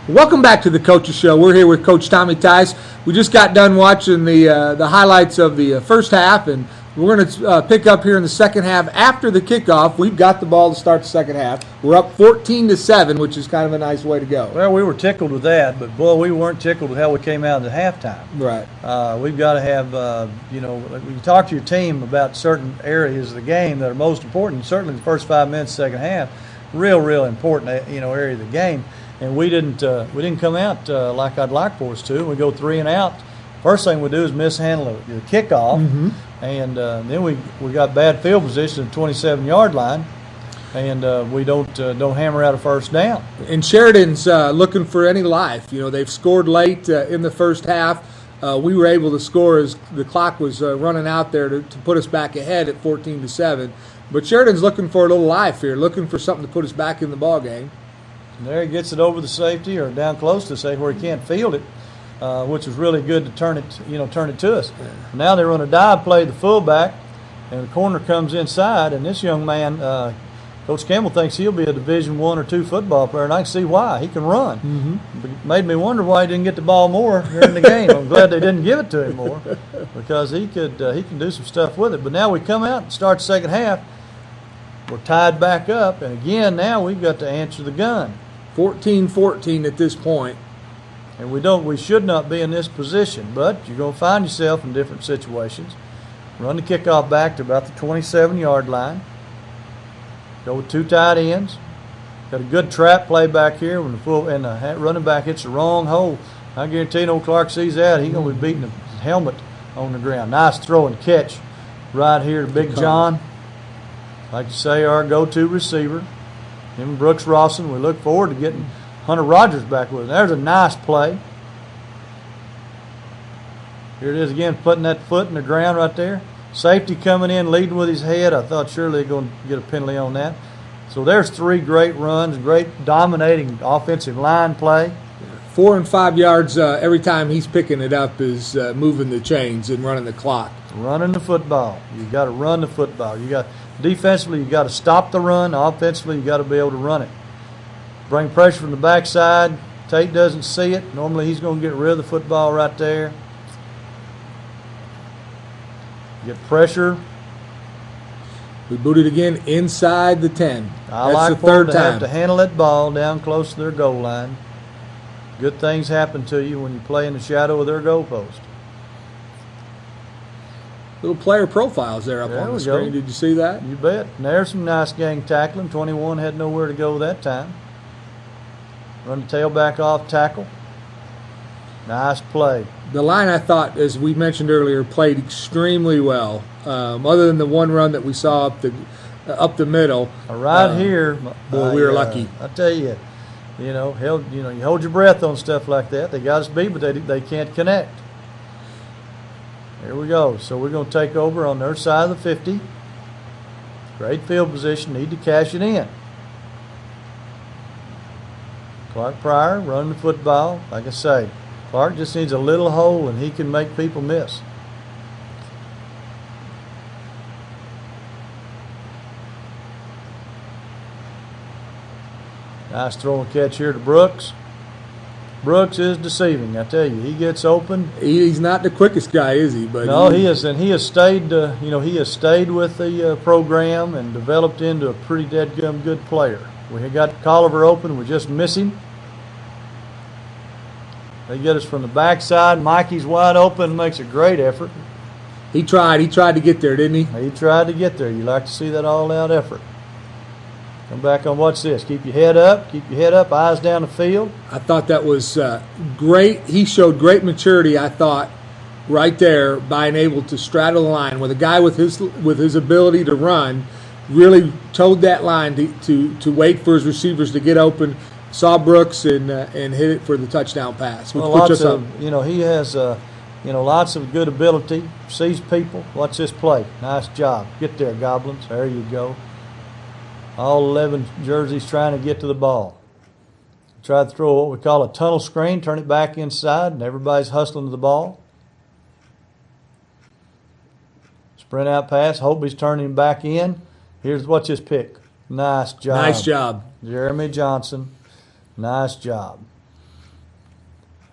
Welcome back to the Coaches Show. We're here with Coach Tommy Tice. We just got done watching the highlights of the first half, and we're going to pick up here in the second half after the kickoff. We've got the ball to start the second half. We're up 14-7, which is kind of a nice way to go. Well, we were tickled with that, but boy, we weren't tickled with how we came out at halftime. Right. We've got to have, when you talk to your team about certain areas of the game that are most important, certainly the first 5 minutes, second half, real important, area of the game. And we didn't come out like I'd like for us to. We go 3 and out. First thing we do is mishandle the kickoff, and then we got bad field position at the 27-yard line, and we don't hammer out a first down. And Sheridan's looking for any life. They've scored late in the first half. We were able to score as the clock was running out there to put us back ahead at 14-7. But Sheridan's looking for a little life here, looking for something to put us back in the ball game. And there he gets it over the safety or down close to safety where he can't field it, which is really good to turn it to us. Yeah. Now they run a dive play to the fullback, and the corner comes inside, and this young man, Coach Campbell thinks he'll be a Division I or II football player, and I can see why. He can run. It made me wonder why he didn't get the ball more during the game. I'm glad they didn't give it to him more because he can do some stuff with it. But now we come out and start the second half. We're tied back up, and again now we've got to answer the gun. 14-14 at this point. And we should not be in this position, but you're going to find yourself in different situations. Run the kickoff back to about the 27-yard line. Go with 2 tight ends. Got a good trap play back here when the running back hits the wrong hole. I guarantee no Clark sees that. He's going to be beating his helmet on the ground. Nice throw and catch right here to Big John. Like you say, our go-to receiver. Him and Brooks Rawson. We look forward to getting Hunter Rogers back with us. There's a nice play. Here it is again, putting that foot in the ground right there. Safety coming in, leading with his head. I thought surely they're going to get a penalty on that. So there's 3 great runs, great dominating offensive line play. 4 and 5 yards every time he's picking it up is moving the chains and running the clock. Running the football. You got to run the football. Defensively, you got to stop the run. Offensively, you got to be able to run it. Bring pressure from the backside. Tate doesn't see it. Normally, he's going to get rid of the football right there. Get pressure. We boot it again inside the 10. That's like the third time. Have to handle that ball down close to their goal line. Good things happen to you when you play in the shadow of their goalpost. Little player profiles there up on the screen. Did you see that? You bet. And there's some nice gang tackling. 21 had nowhere to go that time. Run the tailback off tackle. Nice play. The line, I thought, as we mentioned earlier, played extremely well. Other than the one run that we saw up the middle. Right here, boy, we were lucky. I tell you, you hold your breath on stuff like that. They got us beat, but they can't connect. Here we go. So we're going to take over on their side of the 50. Great field position. Need to cash it in. Clark Pryor running the football. Like I say, Clark just needs a little hole, and he can make people miss. Nice throw and catch here to Brooks. Brooks is deceiving, I tell you. He gets open. He's not the quickest guy, is he? But no, he is, and he has stayed. He has stayed with the program and developed into a pretty dadgum good player. We got Colliver open. We just miss him. They get us from the backside. Mikey's wide open and makes a great effort. He tried to get there, didn't he? He tried to get there. You like to see that all-out effort. Come back on, watch this. Keep your head up. Keep your head up. Eyes down the field. I thought that was great. He showed great maturity, I thought, right there, being able to straddle the line with a guy with his ability to run. Really toed that line to wait for his receivers to get open. Saw Brooks and hit it for the touchdown pass. Which puts us up. He has lots of good ability. Sees people. Watch this play. Nice job. Get there, Goblins. There you go. All 11 jerseys trying to get to the ball. Try to throw what we call a tunnel screen, turn it back inside, and everybody's hustling to the ball. Sprint out pass. Hope he's turning him back in. What's his pick. Nice job. Nice job. Jeremy Johnson. Nice job.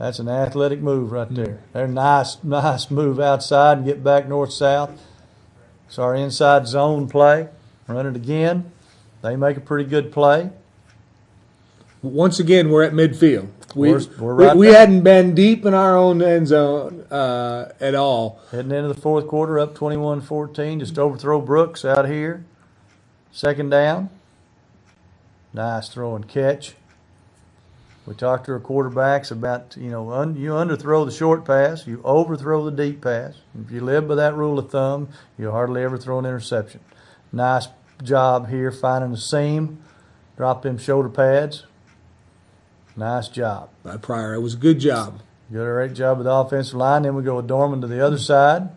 That's an athletic move right there. They're nice move outside and get back north-south. It's our inside zone play. Run it again. They make a pretty good play. Once again, we're at midfield. We're right We there. hadn't been deep in our own end zone at all. Heading into the fourth quarter, up 21-14. Just overthrow Brooks out here. Second down. Nice throw and catch. We talked to our quarterbacks about, you underthrow the short pass, you overthrow the deep pass. If you live by that rule of thumb, you'll hardly ever throw an interception. Nice job here finding the seam. Drop them shoulder pads. Nice job. By Pryor, it was a good job. Good, great job with the offensive line. Then we go with Dorman to the other side,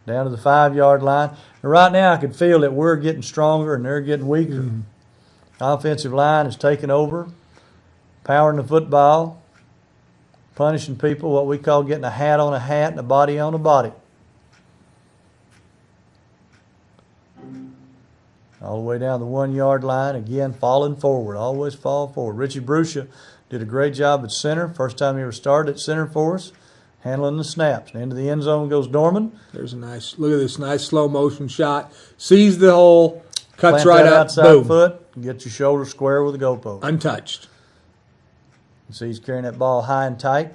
down to the 5-yard line. And right now I can feel that we're getting stronger and they're getting weaker. Mm-hmm. Offensive line is taking over, powering the football, punishing people, what we call getting a hat on a hat and a body on a body. All the way down the 1-yard line, again falling forward, always fall forward. Richie Bruscia did a great job at center. First time he ever started at center for us, handling the snaps. Into the end zone goes Dorman. There's a nice, look at this nice slow motion shot. Sees the hole, cuts Plant right that up, outside boom. foot, get your shoulder square with the goalpost. Untouched. You see he's carrying that ball high and tight.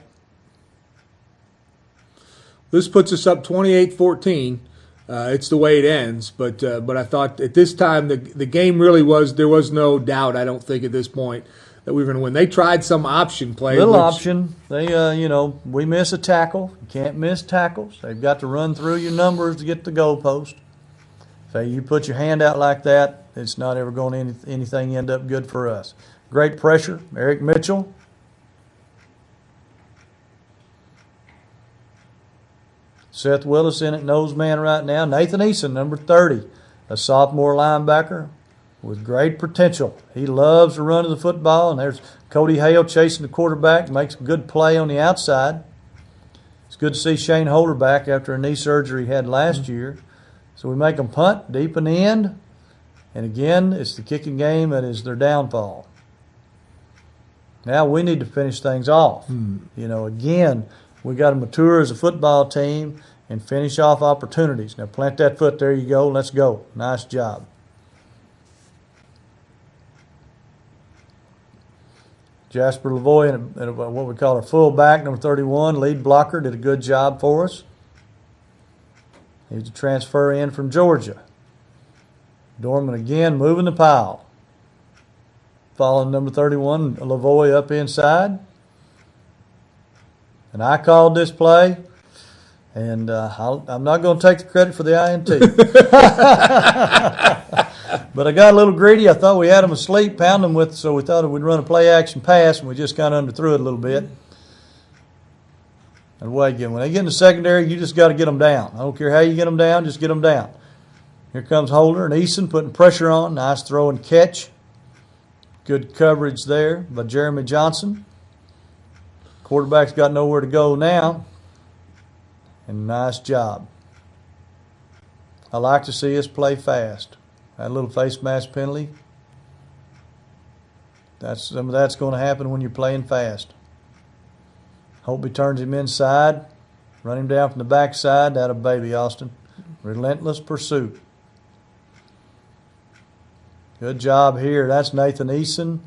This puts us up 28-14. It's the way it ends, but I thought at this time the game really was, there was no doubt, I don't think at this point, that we were going to win. They tried some option play. Little option. They, we miss a tackle. You can't miss tackles. They've got to run through your numbers to get the goalpost. If you put your hand out like that, it's not ever going to anything end up good for us. Great pressure. Eric Mitchell. Seth Willis in at nose man right now. Nathan Eason, number 30, a sophomore linebacker with great potential. He loves to run to the football, and there's Cody Hale chasing the quarterback, makes a good play on the outside. It's good to see Shane Holder back after a knee surgery he had last year. So we make them punt deep in the end, and again, it's the kicking game that is their downfall. Now we need to finish things off. Again, we got to mature as a football team and finish off opportunities. Now plant that foot. There you go. Let's go. Nice job. Jasper Lavoie, and what we call our fullback, number 31, lead blocker, did a good job for us. He's a transfer in from Georgia. Dorman again moving the pile. Following number 31, Lavoie up inside. And I called this play, and I'm not going to take the credit for the INT. But I got a little greedy. I thought we had them asleep, pound them with, so we thought we'd run a play-action pass, and we just kind of underthrew it a little bit. And away again. When they get in the secondary, you just got to get them down. I don't care how you get them down, just get them down. Here comes Holder and Eason putting pressure on. Nice throw and catch. Good coverage there by Jeremy Johnson. Quarterback's got nowhere to go now. And nice job. I like to see us play fast. That little face mask penalty. Some of that's going to happen when you're playing fast. Hope he turns him inside. Run him down from the backside. That a baby, Austin. Relentless pursuit. Good job here. That's Nathan Eason.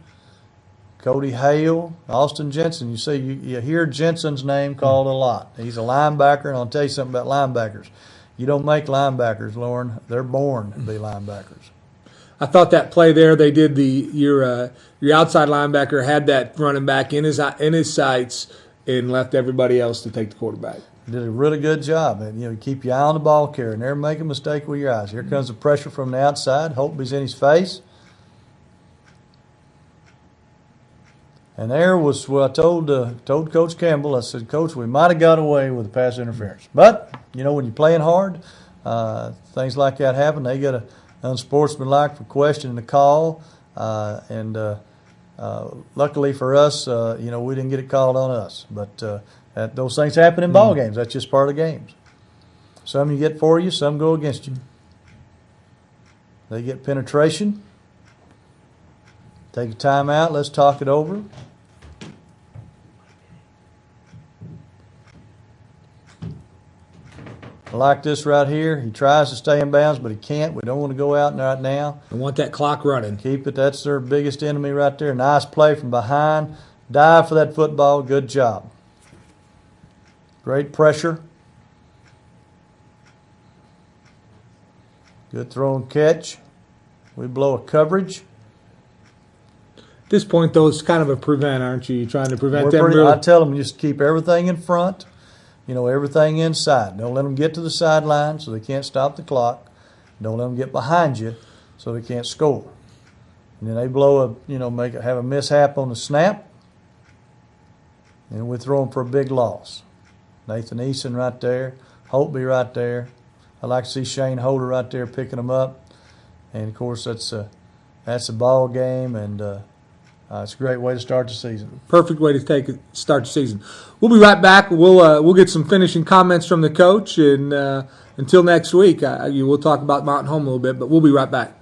Cody Hale, Austin Jensen. You see, you hear Jensen's name called a lot. He's a linebacker, and I'll tell you something about linebackers. You don't make linebackers, Lauren. They're born to be linebackers. I thought that play there, they did your outside linebacker had that running back in his sights and left everybody else to take the quarterback. Did a really good job. And you keep your eye on the ball carrier. Never make a mistake with your eyes. Here comes the pressure from the outside. Holtby's in his face. And there was what I told Coach Campbell. I said, Coach, we might have got away with the pass interference. But, when you're playing hard, things like that happen. They get unsportsmanlike for questioning the call. Luckily for us, we didn't get it called on us. But those things happen in ball games. That's just part of the games. Some you get for you, some go against you. They get penetration. Take a timeout. Let's talk it over. I like this right here. He tries to stay in bounds, but he can't. We don't want to go out right now. I want that clock running. Keep it. That's their biggest enemy right there. Nice play from behind. Dive for that football. Good job. Great pressure. Good throw and catch. We blow a coverage. At this point, though, it's kind of a prevent, aren't you? You're trying to prevent them. I tell them just keep everything in front, everything inside. Don't let them get to the sideline so they can't stop the clock. Don't let them get behind you so they can't score. And then they blow have a mishap on the snap, and we throw them for a big loss. Nathan Eason right there, Holtby right there. I like to see Shane Holder right there picking them up. And, of course, that's a ball game, and it's a great way to start the season. Perfect way to start the season. We'll be right back. We'll get some finishing comments from the coach, and until next week, we'll talk about Mountain Home a little bit, but we'll be right back.